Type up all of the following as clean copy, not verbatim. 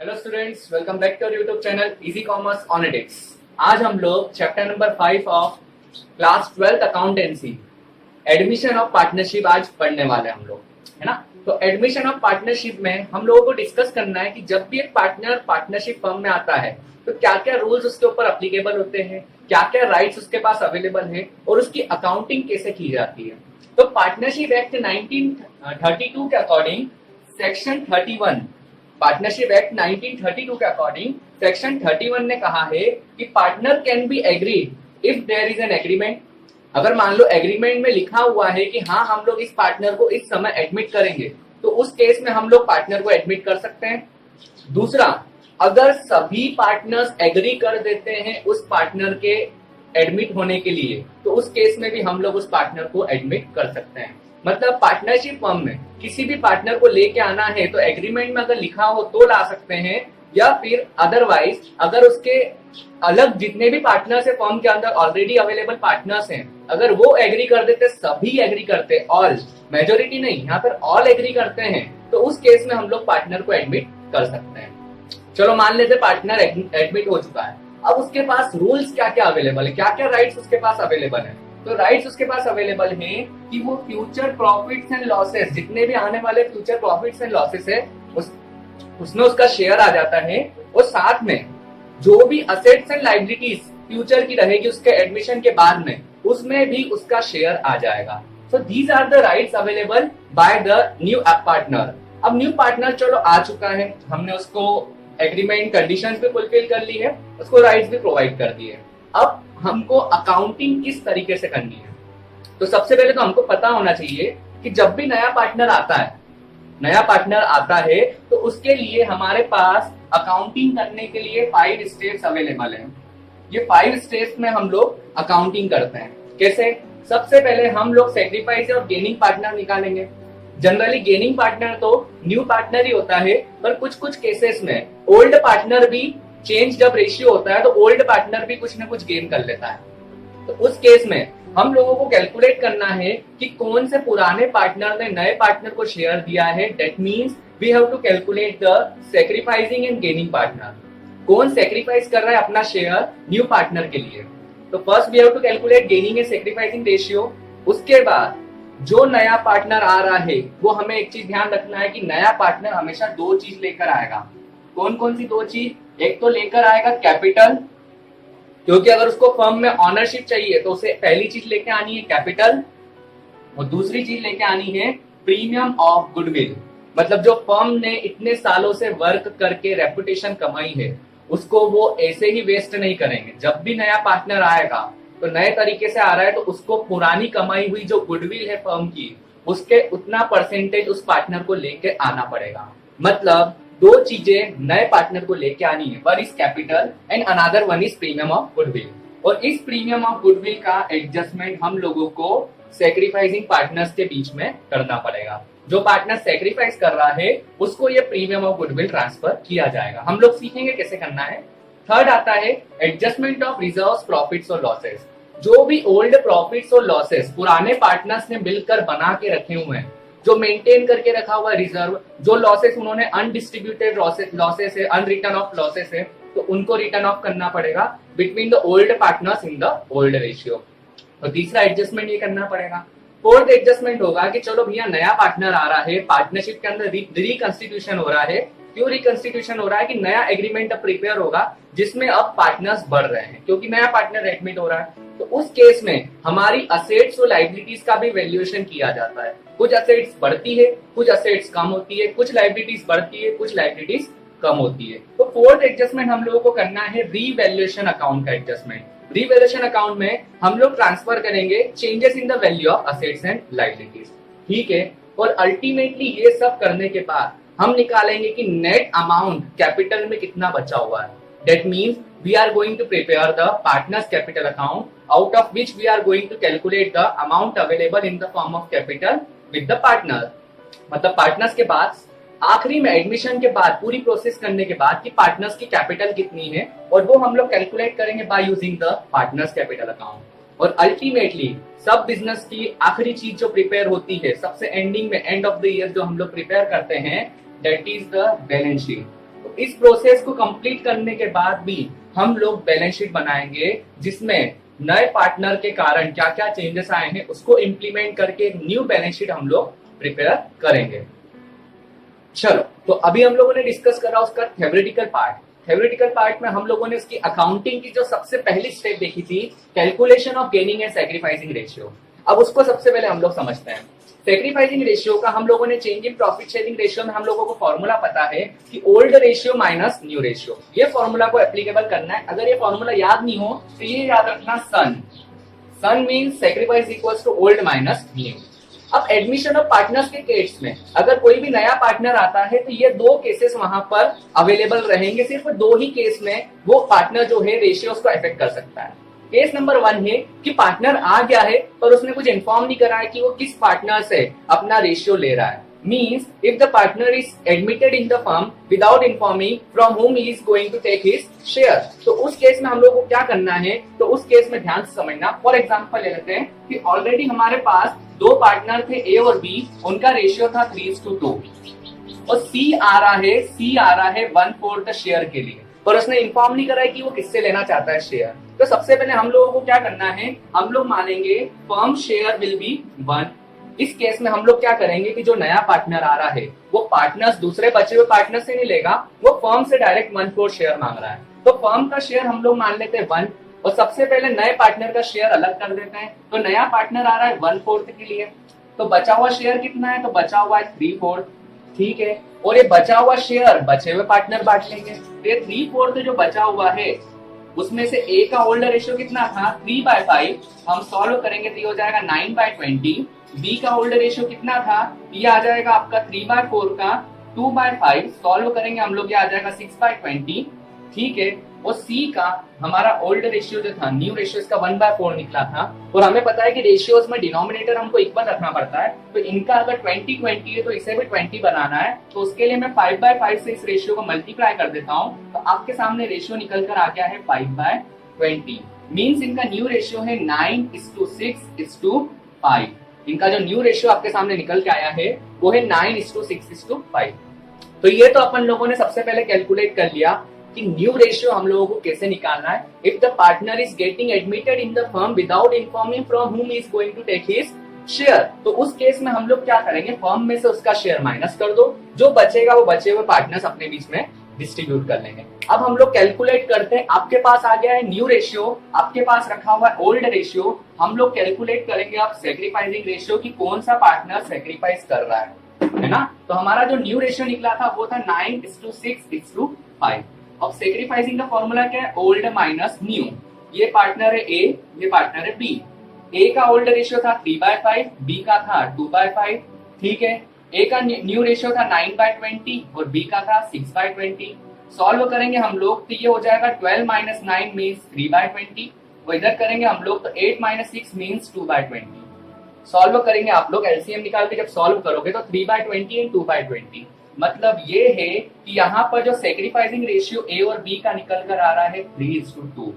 Hello students, welcome back to YouTube channel easy commerce ऑनडिक्स। आज हम लोग chapter number 5 of class 12 accountancy admission of partnership आज पढ़ने वाले हैं हम लोग, है ना। तो एडमिशन ऑफ पार्टनरशिप में हम लोगों को डिस्कस करना है कि जब भी एक पार्टनर पार्टनरशिप फर्म में आता है तो क्या क्या रूल्स उसके ऊपर अप्लीकेबल होते हैं, क्या क्या राइट्स उसके पास अवेलेबल है और उसकी अकाउंटिंग कैसे की जाती है। तो पार्टनरशिप एक्ट 1932 के अकॉर्डिंग सेक्शन 31, पार्टनरशिप एक्ट 1932 के अकॉर्डिंग सेक्शन 31 ने कहा है कि partner can be agreed if there is an agreement. अगर मान लो एग्रीमेंट में लिखा हुआ है कि हाँ हम लोग इस पार्टनर को इस समय एडमिट करेंगे, तो उस केस में हम लोग पार्टनर को एडमिट कर सकते हैं। दूसरा, अगर सभी पार्टनर्स एग्री कर देते हैं उस पार्टनर के एडमिट होने के लिए, तो उस केस में भी हम लोग उस पार्टनर को एडमिट कर सकते हैं। मतलब पार्टनरशिप फर्म में किसी भी पार्टनर को लेके आना है तो एग्रीमेंट में अगर लिखा हो तो ला सकते हैं, या फिर अदरवाइज अगर उसके अलग जितने भी पार्टनर्स है फर्म के अंदर ऑलरेडी अवेलेबल पार्टनर्स हैं, अगर वो एग्री कर देते, सभी एग्री करते, ऑल, मेजोरिटी नहीं, यहाँ पर ऑल एग्री करते हैं, तो उस केस में हम लोग पार्टनर को एडमिट कर सकते हैं। चलो मान लेते पार्टनर एडमिट हो चुका है, अब उसके पास रूल्स क्या क्या अवेलेबल है, क्या क्या राइट्स उसके पास अवेलेबल है। तो राइट्स उसके पास अवेलेबल हैं कि वो फ्यूचर प्रॉफिट्स एंड लॉसेस, जितने भी आने वाले फ्यूचर प्रॉफिट्स एंड लॉसेस है उसमें उसका शेयर आ जाता है, और साथ में जो भी असेट्स एंड लायबिलिटीज फ्यूचर की रहेगी उसके एडमिशन के बाद में, उसमें भी उसका शेयर आ जाएगा। So these are the rights available by the new partner. अब न्यू पार्टनर चलो आ चुका है, हमने उसको एग्रीमेंट कंडीशंस भी फुलफिल कर ली है, उसको राइट्स भी प्रोवाइड कर दिए। अब हमको अकाउंटिंग किस तरीके से करनी है, तो सबसे पहले तो हमको पता होना चाहिए कि जब भी नया पार्टनर आता है तो उसके लिए हमारे पास अकाउंटिंग करने के लिए 5 स्टेप्स अवेलेबल हैं। ये 5 स्टेप्स में हम लोग अकाउंटिंग करते हैं। कैसे? सबसे पहले हम लोग सैक्रिफाइस और गेनिंग पार्टनर निकालेंगे। जनरली गेनिंग पार्टनर तो न्यू पार्टनर ही होता है, पर कुछ कुछ केसेस में ओल्ड पार्टनर भी, चेंज जब रेशियो होता है तो ओल्ड पार्टनर भी कुछ ना कुछ गेन कर लेता है। तो उस केस में हम लोगों को कैलकुलेट करना है कि कौन से पुराने पार्टनर ने नए पार्टनर को शेयर दिया है। That means we have to calculate the sacrificing and gaining partner. कौन सैक्रिफाइस कर रहा है अपना शेयर न्यू पार्टनर के लिए। तो first we have to calculate gaining and sacrificing ratio. उसके बाद जो नया पार्टनर आ रहा है वो हमें एक चीज ध्यान रखना है कि नया पार्टनर हमेशा 2 चीज लेकर आएगा। कौन कौन सी 2 चीज? एक तो लेकर आएगा कैपिटल, क्योंकि अगर उसको फर्म में ऑनरशिप चाहिए तो उसे पहली चीज लेके आनी है कैपिटल, और दूसरी चीज लेके आनी है प्रीमियम ऑफ गुडविल। मतलब जो फर्म ने इतने सालों से वर्क करके रेपुटेशन कमाई है उसको वो ऐसे ही वेस्ट नहीं करेंगे। जब भी नया पार्टनर आएगा तो नए तरीके से आ रहा है तो उसको पुरानी कमाई हुई जो गुडविल है फर्म की, उसके उतना परसेंटेज उस पार्टनर को लेके आना पड़ेगा। मतलब 2 चीजें नए पार्टनर को लेके आनी है, one is capital and another one is premium of goodwill. और इस प्रीमियम ऑफ गुडविल का एडजस्टमेंट हम लोगों को सैक्रिफाइसिंग पार्टनर्स के बीच में करना पड़ेगा। जो पार्टनर सैक्रिफाइस कर रहा है उसको ये प्रीमियम ऑफ गुडविल ट्रांसफर किया जाएगा। हम लोग सीखेंगे कैसे करना है। थर्ड आता है एडजस्टमेंट ऑफ रिजर्व्स, प्रॉफिट्स और लॉसेस। जो भी ओल्ड प्रॉफिट्स और लॉसेस पुराने पार्टनर्स ने मिलकर बना के रखे हुए हैं, जो मेंटेन करके रखा हुआ रिजर्व, जो लॉसेस उन्होंने अनडिस्ट्रीब्यूटेड लॉसेस है, अनरिटर्न ऑफ लॉसेस है, तो उनको रिटर्न ऑफ करना पड़ेगा between the old partners in the old ratio. तो तीसरा एडजस्टमेंट ये करना पड़ेगा। फोर्थ एडजस्टमेंट होगा कि चलो भैया नया पार्टनर आ रहा है, पार्टनरशिप के अंदर रिकंस्टिट्यूशन हो रहा है। क्यों रिकंस्टिट्यूशन हो रहा है? कि नया एग्रीमेंट अब प्रिपेयर होगा जिसमें अब पार्टनर्स बढ़ रहे हैं, क्योंकि नया पार्टनर एडमिट हो रहा है। तो उस केस में हमारी असेट्स और लायबिलिटीज का भी वैल्यूएशन किया जाता है। कुछ असेट्स बढ़ती है, कुछ असेट्स कम होती है, कुछ लायबिलिटीज बढ़ती है, कुछ लायबिलिटीज कम होती है। तो फोर्थ एडजस्टमेंट हम लोगों को करना है रीवैल्यूएशन अकाउंट का एडजस्टमेंट। रीवैल्यूएशन अकाउंट में हम लोग ट्रांसफर करेंगे changes in the value of assets and liabilities. ठीक है। और अल्टीमेटली ये सब करने के बाद हम निकालेंगे कि नेट अमाउंट कैपिटल में कितना बचा हुआ है। That means we are going to prepare the partner's capital account, out of which we are going to calculate the amount available in the form of capital with the partner। मतलब partners के बाद आखिरी में admission के बाद पूरी process करने के बाद कि पार्टनर्स की कैपिटल कितनी है, और वो हम लोग कैलकुलेट करेंगे by using the partners capital account. और अल्टीमेटली सब बिजनेस की आखिरी चीज जो प्रिपेयर होती है सबसे एंडिंग में, एंड ऑफ द ईयर जो हम लोग प्रिपेयर करते हैं, that is the balance sheet. तो इस प्रोसेस को कंप्लीट करने के बाद भी हम लोग बैलेंस शीट बनाएंगे जिसमें नए पार्टनर के कारण क्या क्या चेंजेस आए हैं उसको इंप्लीमेंट करके एक न्यू बैलेंस शीट हम लोग प्रिपेयर करेंगे। चलो, तो अभी हम लोगों ने डिस्कस करा उसका थ्योरेटिकल पार्ट। थ्योरेटिकल पार्ट में हम लोगों ने उसकी अकाउंटिंग की जो सबसे पहली स्टेप देखी थी, calculation of gaining and sacrificing ratio. अब उसको सबसे पहले हम लोग समझते हैं। सैक्रिफाइसिंग रेशियो का हम लोगों ने change in profit sharing ratio में हम लोगों को फॉर्मूला पता है कि old ratio minus new ratio. ये फॉर्मूला को एप्लीकेबल करना है। अगर ये फॉर्मूला याद नहीं हो तो ये याद रखना, सन मीन sacrifice equals to old minus new. अब एडमिशन ऑफ पार्टनर्स के केस में अगर कोई भी नया पार्टनर आता है तो ये दो केसेस वहां पर अवेलेबल रहेंगे। सिर्फ दो ही केस में वो पार्टनर जो है रेशियो को अफेक्ट कर सकता है। केस नंबर 1 है कि पार्टनर आ गया है पर उसने कुछ इन्फॉर्म नहीं करा है कि वो किस पार्टनर से अपना रेशियो ले रहा है। Means if the partner is admitted in the firm without informing from whom he is going to take his share, तो उस केस में हम लोग को क्या करना है, तो उस केस में ध्यान से समझना। फॉर एग्जाम्पल ले लेते हैं कि ऑलरेडी हमारे पास दो पार्टनर थे ए और बी, उनका रेशियो था 3:2 और सी आ रहा है 1/4 शेयर के लिए, पर उसने इन्फॉर्म नहीं करा है कि वो किससे लेना चाहता है शेयर। तो सबसे पहले हम लोगों को क्या करना है, हम लोग मानेंगे फर्म शेयर विल बी 1। इस केस में हम लोग क्या करेंगे कि जो नया पार्टनर आ रहा है वो पार्टनर्स दूसरे बचे हुए पार्टनर से नहीं लेगा, वो फर्म से डायरेक्ट 1/4 शेयर मांग रहा है। तो फर्म का शेयर हम लोग मान लेते हैं 1 और सबसे पहले नए पार्टनर का शेयर अलग कर देते हैं। तो नया पार्टनर आ रहा है 1/4 के लिए, तो बचा हुआ शेयर कितना है, तो बचा हुआ है 3/4। ठीक है, और ये बचा हुआ शेयर बचे हुए पार्टनर बांट लेंगे। तो ये 3/4 जो बचा हुआ है उसमें से ए का ओल्ड रेशियो कितना था 3/5, हम सॉल्व करेंगे तो ये हो जाएगा 9/20। बी का ओल्ड रेशियो कितना था, ये आ जाएगा आपका 3/4 का 2/5, सॉल्व करेंगे हम लोग ये आ जाएगा 6/20। ठीक है, और सी का हमारा ओल्ड रेशियो जो था, न्यू रेशियो इसका 1/4 निकला था, और हमें पता है कि रेशियोज में डिनोमिनेटर हमको इक्वल रखना पड़ता है। तो इनका अगर 20 है तो इसे भी 20 बनाना है, तो उसके लिए मैं 5/5 से इस रेशियो को मल्टीप्लाई कर देता हूँ। तो आपके सामने रेशियो निकल कर आ गया है 5/20। मीन्स इनका न्यू रेशियो है 9:6:5। इनका जो न्यू रेशियो आपके सामने निकल के आया है वो है 9:6:5। तो ये तो अपन लोगों ने सबसे पहले कैलकुलेट कर लिया कि न्यू रेशियो हम लोगों को कैसे निकालना है। If the partner is getting admitted in the firm without informing from whom is going to take his share, तो उस केस में हम लोग क्या करेंगे, फर्म में से उसका शेयर माइनस कर दो, जो बचेगा वो बचे हुए पार्टनर्स अपने बीच में डिस्ट्रीब्यूट कर लेंगे। अब हम लोग कैलकुलेट करते हैं, आपके पास आ गया है न्यू रेशियो, आपके पास रखा हुआ है ओल्ड रेशियो। हम लोग कैलकुलेट करेंगे अब सैक्रिफाइसिंग रेशियो की कौन सा पार्टनर सैक्रिफाइस कर रहा है ना। तो हमारा जो न्यू रेशियो निकला था वो था 9:6:5। अब सैक्रिफाइसिंग का फॉर्मूला क्या है, ओल्ड माइनस न्यू। ये पार्टनर है ए, ये पार्टनर है बी। ए का ओल्ड रेशियो था 3/5, बी का था 2/5। ठीक है, ए का न्यू रेशियो था 9/20 और बी का था 6/20। सॉल्व करेंगे हम लोग तो ये हो जाएगा 12 - 9 मीन्स 3/20, और इधर करेंगे हम लोग तो 8 - 6 मीन्स 2/20। सॉल्व करेंगे आप लोग, एलसीएम निकाल के जब सॉल्व करोगे तो 3/20 एंड 2/20। मतलब ये है कि यहाँ पर जो सैक्रिफाइसिंग रेशियो ए और बी का निकल कर आ रहा है 3:2।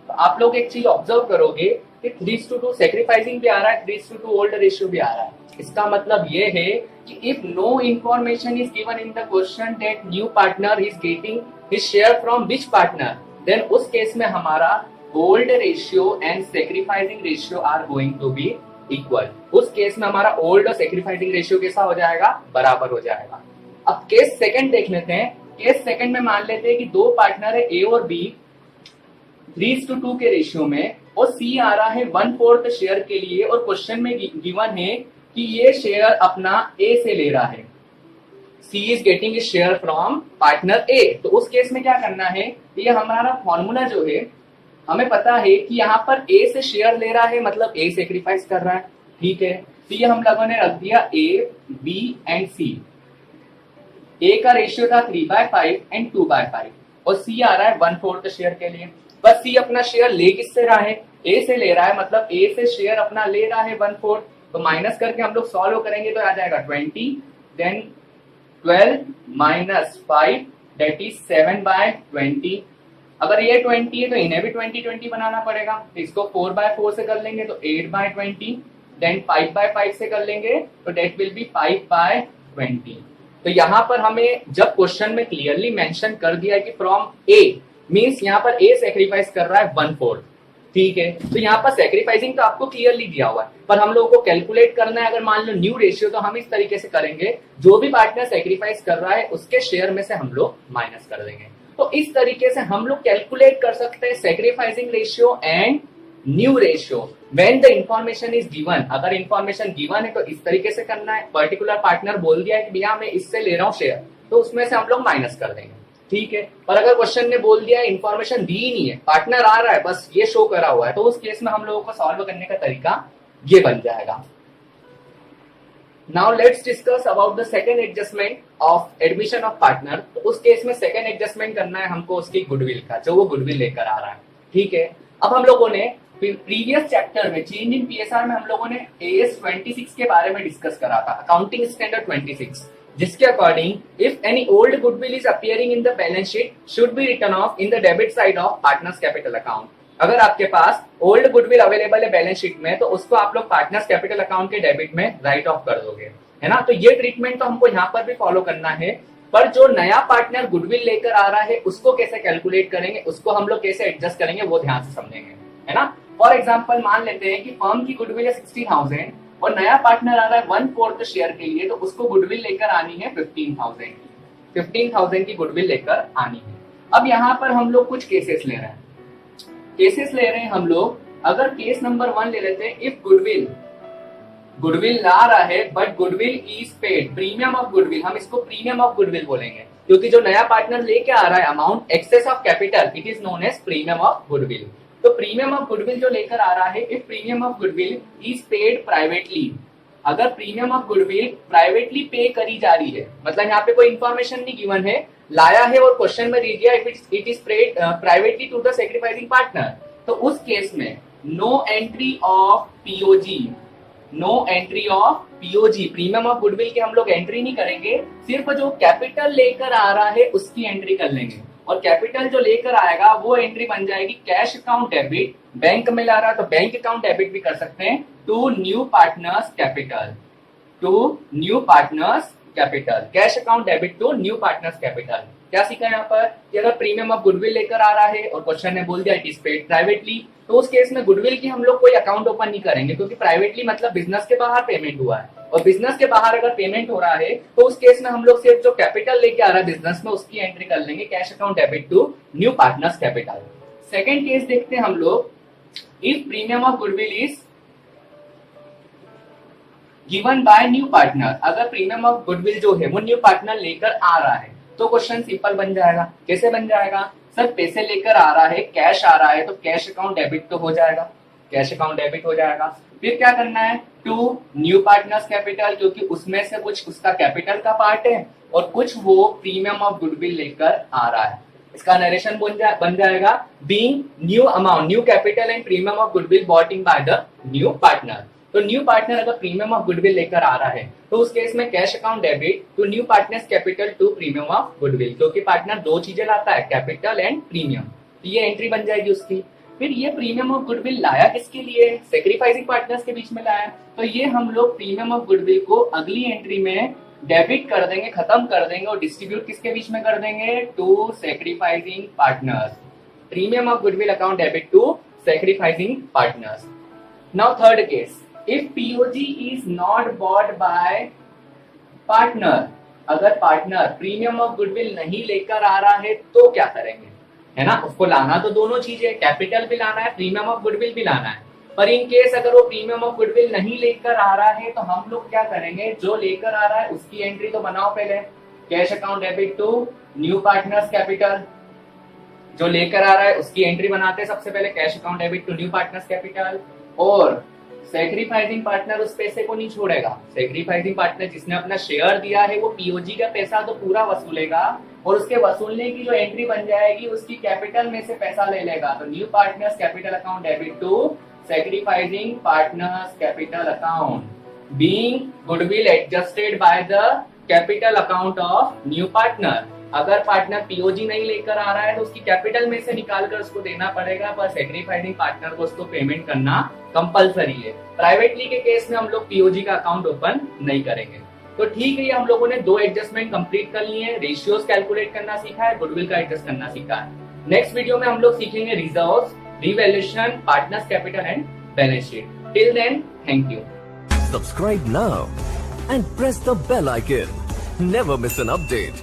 तो आप लोग एक चीज ऑब्जर्व करोगे कि 3:2 सैक्रिफाइसिंग भी आ रहा है, 3:2 ओल्ड रेशियो भी आ रहा है। इसका मतलब ये है कि if no information is given in the question that new partner is getting his share from which partner, then उस केस में हमारा old ratio and sacrificing ratio are going to be equal. उस केस में हमारा old और sacrificing ratio कैसा हो जाएगा, बराबर हो जाएगा। अब केस सेकंड देख लेते हैं। केस सेकंड में मान लेते हैं कि दो पार्टनर है ए और बी 3:2 के रेशियो में, और सी आ रहा है 1/4 शेयर के लिए, और क्वेश्चन में गिवन है कि ये शेयर अपना ए से ले रहा है। C is getting a share from partner A. तो उस केस में क्या करना है, ये हमारा फॉर्मूला जो है, हमें पता है कि यहाँ पर ए से शेयर ले रहा है मतलब ए सेक्रीफाइस कर रहा है। ठीक है, तो ये हम लोगों ने रख दिया ए, बी एंड सी। ए का रेशियो था 3/5 एंड 2/5, और सी आ रहा है 1/4 शेयर के लिए। बस सी अपना शेयर ले किससे रहा है, ए से ले रहा है, मतलब ए से शेयर अपना ले रहा है 1/4। तो माइनस करके हम लोग सॉल्व करेंगे तो आ जाएगा 20, देन 12 - 5 दैट इज 7/20। अगर ये 20 है तो इन्हें भी 20 बनाना पड़ेगा। तो इसको 4/4 से कर लेंगे तो 8/20, देन 5/5 से कर लेंगे तो दैट विल बी 5/20। तो तो यहाँ पर हमें जब क्वेश्चन में क्लियरली मेंशन कर दिया है कि फ्रॉम ए, मींस यहाँ पर ए सेक्रीफाइस कर रहा है 1/4, ठीक है। तो यहाँ पर सेक्रीफाइसिंग तो आपको क्लियरली दिया हुआ है, पर हम लोगों को कैलकुलेट करना है अगर मान लो न्यू रेशियो, तो हम इस तरीके से करेंगे, जो भी पार्टनर सेक्रीफाइस कर रहा है उसके शेयर में से हम लोग माइनस कर देंगे। तो इस तरीके से हम लोग कैलकुलेट कर सकते हैं sacrificing ratio and new ratio when the information is given. अगर इंफॉर्मेशन गिवन है तो इस तरीके से करना है, पर्टिकुलर पार्टनर बोल दिया है कि भैया मैं इससे ले रहा हूँ शेयर, तो उसमें से हम लोग माइनस कर देंगे, ठीक है। पर अगर क्वेश्चन ने बोल दिया है इंफॉर्मेशन दी ही नहीं है, पार्टनर आ रहा है बस ये शो करा हुआ है, तो उस केस में हम लोगों को सॉल्व करने का तरीका ये बन जाएगा। Now let's discuss about the second adjustment of admission of partner. तो उस केस में सेकंड एडजस्टमेंट करना है हमको उसकी गुडविल का, जो वो गुडविल लेकर आ रहा है, ठीक है। अब हम लोगों ने प्रीवियस चैप्टर में चेंज इन पीएसआर में हम लोगों ने AS 26 के बारे में डिस्कस करा था, अकाउंटिंग स्टैंडर्ड 26, जिसके according if any old goodwill is appearing in the balance sheet should be return of in the debit side of partners capital account. अगर आपके पास ओल्ड गुडविल अवेलेबल है बैलेंस शीट में, तो उसको आप लोग पार्टनर्स कैपिटल अकाउंट के debit में राइट ऑफ कर दोगे, है ना। तो ये ट्रीटमेंट तो हमको यहाँ पर भी फॉलो करना है, पर जो नया पार्टनर गुडविल लेकर आ रहा है उसको कैसे कैलकुलेट करेंगे, उसको हम लोग कैसे एडजस्ट करेंगे, वो ध्यान से समझेंगे, है ना। फॉर एग्जाम्पल मान लेते हैं कि फर्म की गुडविल है 60,000 और नया पार्टनर आ रहा है 1/4 शेयर के लिए, तो उसको गुडविल लेकर आनी है 15,000 की गुडविल लेकर आनी है। अब यहाँ पर हम लोग कुछ केसेस ले रहे हैं, हम लोग अगर केस नंबर 1 ले लेते हैं, इफ गुडविल ला रहा है but goodwill is paid premium of goodwill, हम इसको प्रीमियम ऑफ गुडविल बोलेंगे, क्योंकि जो नया पार्टनर लेके आ रहा है amount excess of capital, it is known as premium of goodwill. तो प्रीमियम ऑफ गुडविल जो लेकर आ रहा है, if premium of goodwill is paid privately, अगर premium of goodwill privately pay करी जा रही है, मतलब यहाँ पे कोई इंफॉर्मेशन नहीं गिवन है, लाया है और क्वेश्चन में दे दिया it is paid privately to the sacrificing partner, तो उस केस में no entry of POG, premium of goodwill की हम लोग एंट्री नहीं करेंगे, सिर्फ जो कैपिटल लेकर आ रहा है उसकी एंट्री कर लेंगे, और कैपिटल जो लेकर आएगा वो एंट्री बन जाएगी कैश अकाउंट डेबिट, बैंक में ला रहा है तो बैंक अकाउंट डेबिट भी कर सकते हैं, to new partners capital, cash account debit to new partners capital. क्या सीखा यहाँ पर कि अगर प्रीमियम ऑफ गुडविल लेकर आ रहा है और क्वेश्चन ने बोल दिया इट इज पेड प्राइवेटली, तो उस केस में गुडविल की हम लोग कोई अकाउंट ओपन नहीं करेंगे, क्योंकि प्राइवेटली मतलब बिजनेस के बाहर पेमेंट हुआ है, और बिजनेस के बाहर अगर पेमेंट हो रहा है तो उस केस में हम लोग सिर्फ जो कैपिटल लेके आ रहा है बिजनेस में उसकी एंट्री कर लेंगे, cash account debit to new partners capital. Second case देखते हैं हम लोग, if premium of goodwill is given by new partner, अगर प्रीमियम ऑफ गुडविल जो है वो न्यू पार्टनर लेकर आ रहा है, तो क्वेश्चन सिंपल बन जाएगा। कैसे बन जाएगा, सर पैसे लेकर आ रहा है, कैश आ रहा है, तो कैश अकाउंट डेबिट तो हो जाएगा, कैश अकाउंट डेबिट हो जाएगा। फिर क्या करना है, टू न्यू पार्टनर्स कैपिटल, क्योंकि उसमें से कुछ उसका कैपिटल का पार्ट है और कुछ वो प्रीमियम ऑफ गुडविल लेकर आ रहा है, इसका नरेशन बन जाएगा being new amount, new capital and premium of goodwill brought in by the new partner. तो न्यू पार्टनर अगर प्रीमियम ऑफ गुडविल लेकर आ रहा है तो उस केस में cash account debit to new partners capital to premium of goodwill, क्योंकि पार्टनर दो चीजें लाता है, कैपिटल एंड प्रीमियम, तो ये एंट्री बन जाएगी उसकी। फिर ये प्रीमियम ऑफ गुडविल लाया किसके लिए, सेक्रीफाइसिंग पार्टनर्स के बीच में लाया, तो ये हम लोग प्रीमियम ऑफ गुडविल को अगली एंट्री में डेबिट कर देंगे, खत्म कर देंगे और डिस्ट्रीब्यूट किसके बीच में कर देंगे, to sacrificing partners, premium of goodwill account debit to sacrificing partners. Now third case, if POG is not bought by partner, अगर पार्टनर प्रीमियम ऑफ गुडविल नहीं लेकर आ रहा है तो क्या करेंगे, है ना, उसको लाना तो दोनों चीजें, कैपिटल भी लाना है, प्रीमियम ऑफ गुडविल भी लाना है, पर इन केस अगर वो प्रीमियम ऑफ गुडविल नहीं लेकर आ रहा है तो हम लोग क्या करेंगे, जो लेकर आ रहा है उसकी एंट्री तो बनाओ पहले, cash account debit to new partners capital, जो लेकर आ रहा है उसकी एंट्री बनाते हैं सबसे पहले, cash account debit to new partners capital, और सेक्रीफाइसिंग पार्टनर उस पैसे को नहीं छोड़ेगा, सेक्रीफाइसिंग पार्टनर जिसने अपना शेयर दिया है वो पीओजी का पैसा तो पूरा वसूलेगा, और उसके वसूलने की जो एंट्री बन जाएगी उसकी कैपिटल में से पैसा ले लेगा, तो new partners capital account debit to sacrificing partners capital account being goodwill adjusted by the capital account of new partner. अगर पार्टनर पीओजी नहीं लेकर आ रहा है तो उसकी कैपिटल में से निकालकर उसको देना पड़ेगा, पर सेक्रीफाइसिंग पार्टनर को उसको पेमेंट करना कंपलसरी है। प्राइवेटली के केस में हम लोग पीओजी का अकाउंट ओपन नहीं करेंगे। तो ठीक है, ये हम लोगों ने 2 एडजस्टमेंट कंप्लीट कर लिए हैं, रेशियोज कैलकुलेट करना सीखा है, गुडविल का एडजस्ट करना सीखा है। नेक्स्ट वीडियो में हम लोग सीखेंगे reserves, revaluation, partners capital and balance sheet. Till then, thank you. Subscribe now and press the bell icon. Never miss an update.